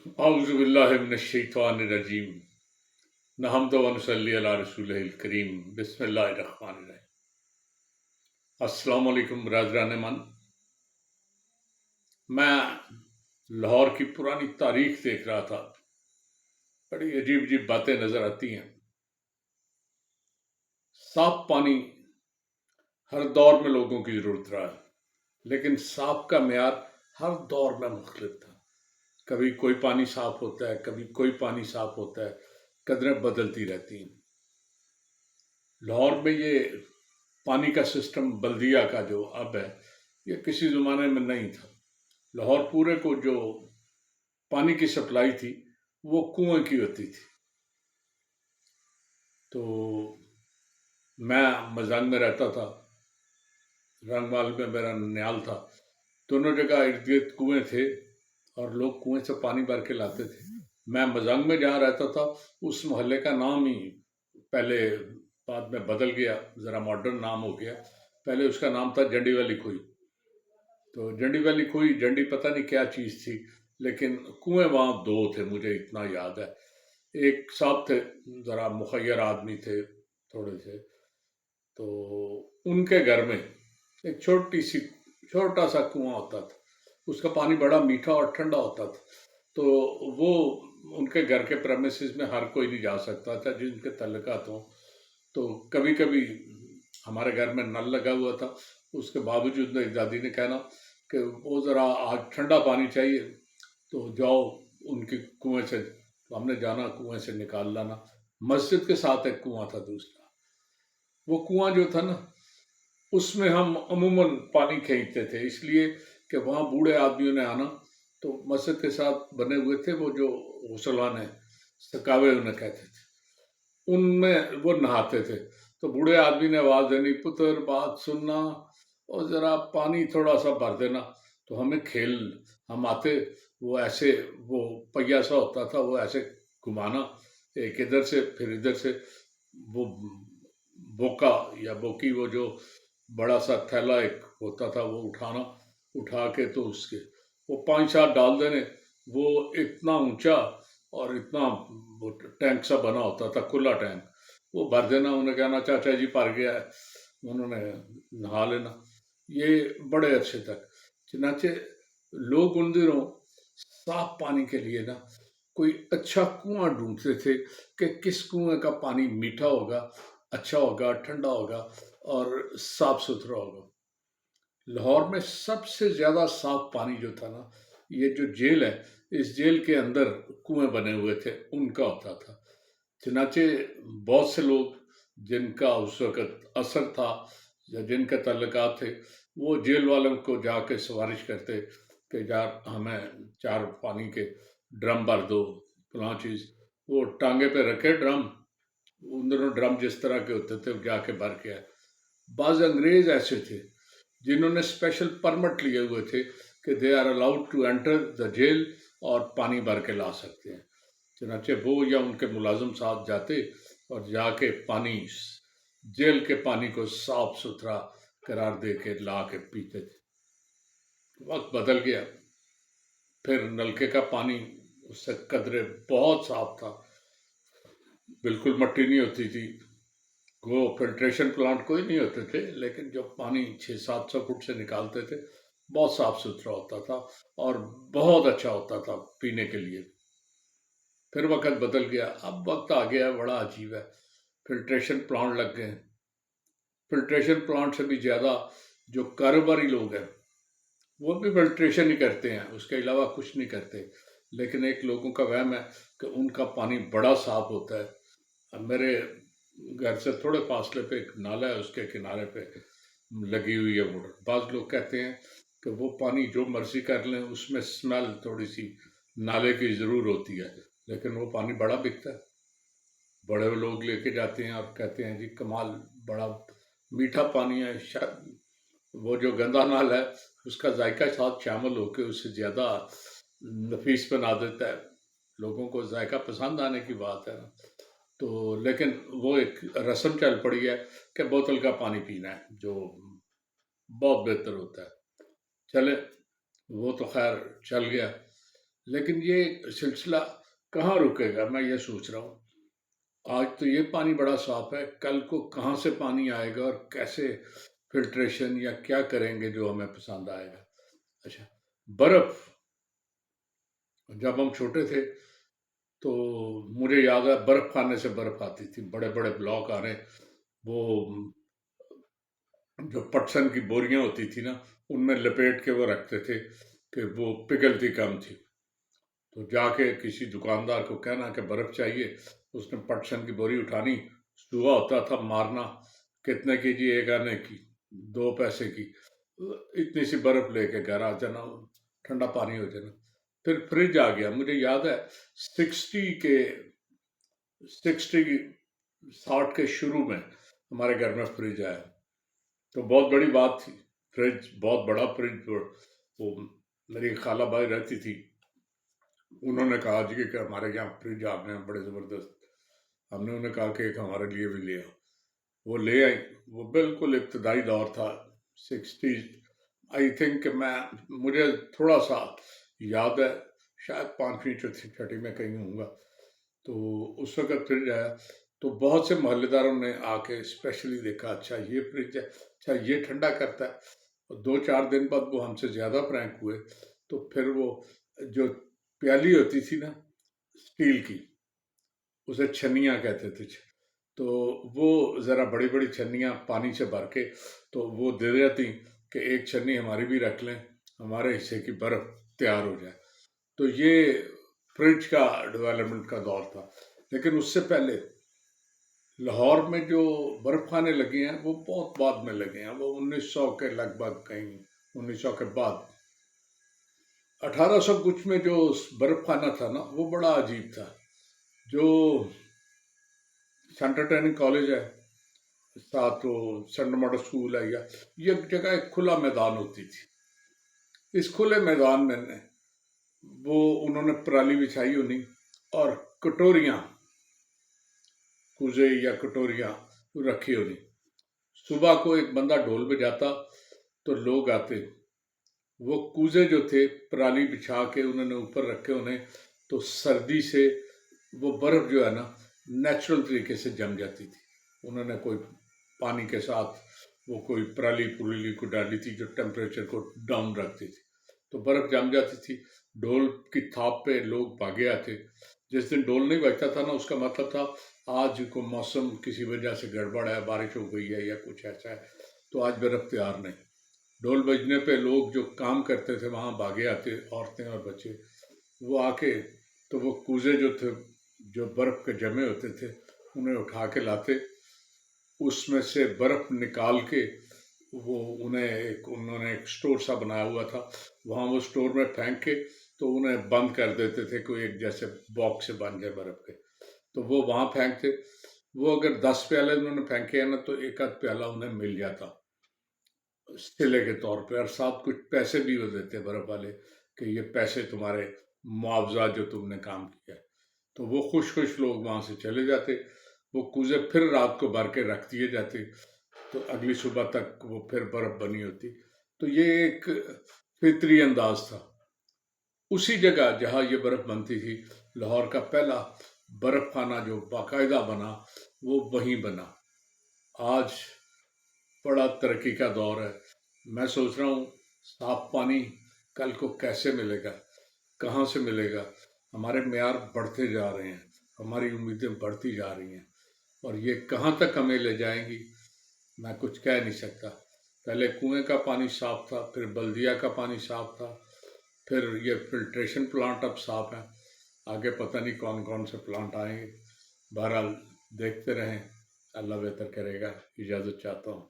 اعوذ باللہ من الشیطان الرجیم نحمد و نصلی علی رسولہ الکریم بسم اللہ الرحمن الرحیم۔ السلام علیکم برادران من۔ میں لاہور کی پرانی تاریخ دیکھ رہا تھا، بڑی عجیب عجیب باتیں نظر آتی ہیں۔ صاف پانی ہر دور میں لوگوں کی ضرورت رہا ہے، لیکن صاف کا معیار ہر دور میں مختلف تھا۔ کبھی کوئی پانی صاف ہوتا ہے، کبھی کوئی پانی صاف ہوتا ہے، قدریں بدلتی رہتی ہیں۔ لاہور میں یہ پانی کا سسٹم بلدیہ کا جو اب ہے، یہ کسی زمانے میں نہیں تھا۔ لاہور پورے کو جو پانی کی سپلائی تھی وہ کنویں کی ہوتی تھی۔ تو میں مزنگ میں رہتا تھا، رنگ مال میں میرا ننیال تھا، دونوں جگہ ارد گرد کنویں تھے اور لوگ کنویں سے پانی بھر کے لاتے تھے۔ میں مزنگ میں جہاں رہتا تھا اس محلے کا نام ہی پہلے بعد میں بدل گیا، ذرا ماڈرن نام ہو گیا۔ پہلے اس کا نام تھا جنڈی والی کھوئی۔ تو جنڈی والی کھوئی، جنڈی پتہ نہیں کیا چیز تھی، لیکن کنویں وہاں دو تھے، مجھے اتنا یاد ہے۔ ایک صاحب تھے، ذرا مخیر آدمی تھے تھوڑے سے، تو ان کے گھر میں ایک چھوٹا سا کنواں ہوتا تھا۔ اس کا پانی بڑا میٹھا اور ٹھنڈا ہوتا تھا۔ تو وہ ان کے گھر کے پریمیسز میں ہر کوئی نہیں جا سکتا تھا جن کے تعلقات ہوں۔ تو کبھی کبھی ہمارے گھر میں نل لگا ہوا تھا، اس کے باوجود میری دادی نے کہنا کہ وہ ذرا آج ٹھنڈا پانی چاہیے تو جاؤ ان کی کنویں سے، تو ہم نے جانا کنویں سے نکال لانا۔ مسجد کے ساتھ ایک کنواں تھا دوسرا۔ وہ کنواں جو تھا نا، اس میں ہم عموماً پانی کھینچتے تھے، اس لیے کہ وہاں بوڑھے آدمیوں نے آنا، تو مسجد کے ساتھ بنے ہوئے تھے وہ جو غسلانے سکاوے انہیں کہتے تھے، ان میں وہ نہاتے تھے۔ تو بوڑھے آدمی نے آواز دینی، پتر بات سننا اور ذرا پانی تھوڑا سا بھر دینا۔ تو ہم آتے، وہ ایسے وہ پہیا سا ہوتا تھا، وہ ایسے گھمانا ایک ادھر سے پھر ادھر سے، وہ بوکا یا بوکی، وہ جو بڑا سا تھیلا ایک ہوتا تھا، وہ اٹھا کے تو اس کے وہ 5-7 ڈال دینے۔ وہ اتنا اونچا اور اتنا وہ ٹینک سا بنا ہوتا تھا، کھلا ٹینک، وہ بھر دینا۔ انہیں کہنا چاچا جی بھر گیا ہے، انہوں نے نہا لینا، یہ بڑے عرصے تک۔ چنانچہ لوگ ان دنوں صاف پانی کے لیے نا کوئی اچھا کنواں ڈھونڈتے تھے کہ کس کنویں کا پانی میٹھا ہوگا، اچھا ہوگا، ٹھنڈا ہوگا اور صاف ستھرا ہوگا۔ لاہور میں سب سے زیادہ صاف پانی جو تھا نا، یہ جو جیل ہے، اس جیل کے اندر کنویں بنے ہوئے تھے، ان کا ہوتا تھا۔ چنانچہ بہت سے لوگ جن کا اس وقت اثر تھا یا جن کے تعلقات تھے، وہ جیل والوں کو جا کے سفارش کرتے کہ یار ہمیں 4 پانی کے ڈرم بھر دو، فلاں چیز۔ وہ ٹانگے پہ رکھے ڈرم، ان دونوں ڈرم جس طرح کے ہوتے تھے جا کے بھر کے آئے۔ بعض انگریز ایسے تھے جنہوں نے اسپیشل پرمٹ لیے ہوئے تھے کہ they are allowed to enter the jail اور پانی بھر کے لا سکتے ہیں۔ چنانچہ وہ یا ان کے ملازم ساتھ جاتے اور جا کے پانی، جیل کے پانی کو صاف ستھرا قرار دے کے لا کے پیتے تھے۔ وقت بدل گیا، پھر نلکے کا پانی اس سے قدرے بہت صاف تھا، بالکل مٹی نہیں ہوتی تھی۔ وہ فلٹریشن پلانٹ کوئی نہیں ہوتے تھے، لیکن جو پانی 600-700 فٹ سے نکالتے تھے بہت صاف ستھرا ہوتا تھا اور بہت اچھا ہوتا تھا پینے کے لیے۔ پھر وقت بدل گیا، اب وقت آ گیا بڑا عجیب ہے، فلٹریشن پلانٹ لگ گئے ہیں۔ فلٹریشن پلانٹ سے بھی زیادہ جو کاروباری لوگ ہیں وہ بھی فلٹریشن ہی کرتے ہیں، اس کے علاوہ کچھ نہیں کرتے۔ لیکن ایک لوگوں کا وہم ہے کہ ان کا پانی بڑا صاف ہوتا ہے۔ اب میرے گھر سے تھوڑے فاصلے پہ ایک نالا ہے، اس کے کنارے پہ لگی ہوئی ہے موٹر۔ بعض لوگ کہتے ہیں کہ وہ پانی جو مرضی کر لیں، اس میں سمیل تھوڑی سی نالے کی ضرور ہوتی ہے، لیکن وہ پانی بڑا بکتا ہے۔ بڑے لوگ لے کے جاتے ہیں اور کہتے ہیں جی کمال، بڑا میٹھا پانی ہے۔ شاید وہ جو گندا نال ہے اس کا ذائقہ ساتھ شامل ہو کے اسے زیادہ نفیس بنا دیتا ہے، لوگوں کو ذائقہ پسند آنے کی بات ہے نا۔ تو لیکن وہ ایک رسم چل پڑی ہے کہ بوتل کا پانی پینا ہے، جو بہت بہتر ہوتا ہے۔ چلے وہ تو خیر چل گیا، لیکن یہ سلسلہ کہاں رکے گا، میں یہ سوچ رہا ہوں۔ آج تو یہ پانی بڑا صاف ہے، کل کو کہاں سے پانی آئے گا اور کیسے فلٹریشن یا کیا کریں گے جو ہمیں پسند آئے گا۔ اچھا، برف، جب ہم چھوٹے تھے تو مجھے یاد ہے برف خانے سے برف آتی تھی، بڑے بڑے بلاک آ رہے، وہ جو پٹسن کی بوریاں ہوتی تھی نا، ان میں لپیٹ کے وہ رکھتے تھے کہ وہ پگھلتی کم تھی۔ تو جا کے کسی دکاندار کو کہنا کہ برف چاہیے، اس نے پٹسن کی بوری اٹھانی، سوا ہوتا تھا مارنا، کتنے کی جی، 1 آنے کی، 2 پیسے کی، اتنی سی برف لے کے گھر آ جانا، ٹھنڈا پانی ہو جانا۔ پھر فریج آ گیا، مجھے یاد ہے 60 کے شروع میں ہمارے گھر میں فریج آیا، تو بہت بڑی بات تھی۔ فریج، بہت بڑا فریج، وہ میری خالہ بائی رہتی تھی، انہوں نے کہا جی کہ ہمارے یہاں فریج آ گئے ہیں بڑے زبردست۔ ہم نے انہیں کہا کہ ایک ہمارے لیے بھی لے آؤ، وہ لے آئی۔ وہ بالکل ابتدائی دور تھا، 60، آئی تھنک کہ مجھے تھوڑا سا یاد ہے، شاید 5ویں 6ٹھی میں کہیں ہوں گا۔ تو اس وقت فریج آیا تو بہت سے محلے داروں نے آ کے اسپیشلی دیکھا، اچھا یہ فریج ہے، اچھا یہ ٹھنڈا کرتا ہے۔ 2-4 دن بعد وہ ہم سے زیادہ فرینک ہوئے، تو پھر وہ جو پیالی ہوتی تھی نا اسٹیل کی، اسے چھنیاں کہتے تھے، تو وہ ذرا بڑی بڑی چھنیاں پانی سے بھر کے تو وہ دے دیتی کہ ایک چھنی ہماری بھی رکھ لیں، ہمارے حصے کی برف تیار ہو جائے۔ تو یہ فریج کا ڈیولپمنٹ کا دور تھا۔ لیکن اس سے پہلے لاہور میں جو برف خانے لگے ہیں وہ بہت بعد میں لگے ہیں، وہ 1900 کے لگ بھگ، کہیں 1900 کے بعد۔ 1800 کچھ میں جو برف خانہ تھا نا، وہ بڑا عجیب تھا۔ جو سینٹرل ٹریننگ کالج ہے، ساتھ وہ سینٹ ماڈل اسکول ہے، یا یہ ایک جگہ ایک کھلا میدان ہوتی تھی۔ اس کھلے میدان میں وہ انہوں نے پرالی بچھائی ہونی اور کٹوریاں، کوزے یا کٹوریاں رکھی ہونی۔ صبح کو ایک بندہ ڈھول بجاتا تو لوگ آتے، وہ کوزے جو تھے پرالی بچھا کے انہوں نے اوپر رکھے ہونے، تو سردی سے وہ برف جو ہے نا نیچرل طریقے سے جم جاتی تھی۔ انہوں نے کوئی پانی کے ساتھ وہ کوئی پرالی کو ڈالی تھی جو ٹیمپریچر کو ڈاؤن رکھتی تھی، تو برف جم جاتی تھی۔ ڈھول کی تھاپ پہ لوگ بھاگے آتے۔ جس دن ڈھول نہیں بجتا تھا نا، اس کا مطلب تھا آج کو موسم کسی وجہ سے گڑبڑ ہے، بارش ہو گئی ہے یا کچھ ایسا ہے، تو آج برف تیار نہیں۔ ڈھول بجنے پہ لوگ جو کام کرتے تھے وہاں بھاگے آتے، عورتیں اور بچے، وہ آ کے تو وہ کوزے جو تھے جو برف کے جمے ہوتے تھے انہیں اٹھا کے لاتے، اس میں سے برف نکال کے وہ انہوں نے ایک سٹور سا بنایا ہوا تھا، وہاں وہ سٹور میں پھینک کے تو انہیں بند کر دیتے تھے، کوئی ایک جیسے باکس سے بن جائے برف کے، تو وہ وہاں پھینکتے۔ وہ اگر 10 پیالے انہوں نے پھینکے ہیں نا، تو ایک آدھ پیالہ انہیں مل جاتا صلے کے طور پہ، اور ساتھ کچھ پیسے بھی وہ دیتے برف والے کہ یہ پیسے تمہارے معاوضہ جو تم نے کام کیا ہے۔ تو وہ خوش لوگ وہاں سے چلے جاتے، وہ کوزے پھر رات کو بھر کے رکھ دیے جاتے، تو اگلی صبح تک وہ پھر برف بنی ہوتی۔ تو یہ ایک فطری انداز تھا۔ اسی جگہ جہاں یہ برف بنتی تھی، لاہور کا پہلا برف خانہ جو باقاعدہ بنا وہ وہیں بنا۔ آج بڑا ترقی کا دور ہے، میں سوچ رہا ہوں صاف پانی کل کو کیسے ملے گا، کہاں سے ملے گا۔ ہمارے معیار بڑھتے جا رہے ہیں، ہماری امیدیں بڑھتی جا رہی ہیں، اور یہ کہاں تک ہمیں لے جائیں گی میں کچھ کہہ نہیں سکتا۔ پہلے کنویں کا پانی صاف تھا، پھر بلدیہ کا پانی صاف تھا، پھر یہ فلٹریشن پلانٹ اب صاف ہیں، آگے پتہ نہیں کون کون سے پلانٹ آئیں گے۔ بہرحال دیکھتے رہیں، اللہ بہتر کرے گا۔ اجازت چاہتا ہوں۔